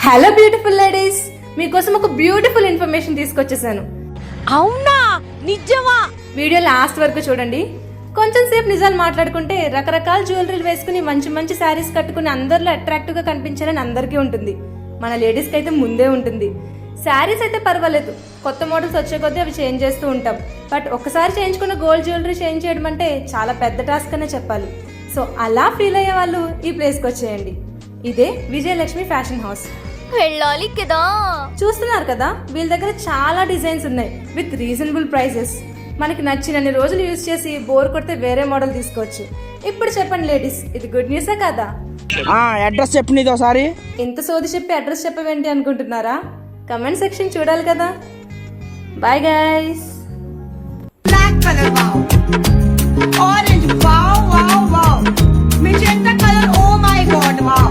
Hello beautiful ladies, మీకోసం ఒక beautiful information తీసుకొచ్చేసాను. అవునా, నిజమా? వీడియో లాస్ట్ వరకు చూడండి. కొంచెం సేపు నిజాలు మాట్లాడుకుంటే రకరకాల జ్యువెలరీలు వేసుకుని మంచి మంచి శారీస్ కట్టుకుని అందరిలో అట్రాక్టివ్ గా కనిపించాలని అందరికీ ఉంటుంది. మన లేడీస్ కి అయితే ముందే ఉంటుంది. శారీస్ అయితే పర్వాలేదు, కొత్త మోడల్స్ వచ్చే కొద్దీ అవి చేంజ్ చేస్తూ ఉంటాం. బట్ ఒక్కసారి చేయించుకున్న గోల్డ్ జ్యువెలరీ చేంజ్ చేయడం అంటే చాలా పెద్ద టాస్క్ అనే చెప్పాలి. సో అలా ఫీల్ అయ్యే వాళ్ళు ఈ ప్లేస్కి వచ్చేయండి. ఇదే విజయలక్ష్మి ఫ్యాషన్ హౌస్. వెళ్ళాలి కదా. చూస్తున్నారు కదా, వీళ్ళ దగ్గర చాలా డిజైన్స్ ఉన్నాయి విత్ రీజనబుల్ ప్రైసెస్. మనకి నచ్చినన్ని రోజులు యూజ్ చేసి బోర్ కొడితే వేరే మోడల్ తీసుకోవచ్చు. ఇప్పుడు చెప్పండి లేడీస్, ఇది గుడ్ న్యూసే కదా? అడ్రస్ చెప్పు నీది ఒకసారి. ఇంత సోది చెప్పి అడ్రస్ చెప్పవేంటి అనుకుంటున్నారా? కమెంట్ సెక్షన్ చూడాలి కదా. Bye guys. Black color, wow. Orange, wow, wow, wow. Magenta color, oh my god, wow.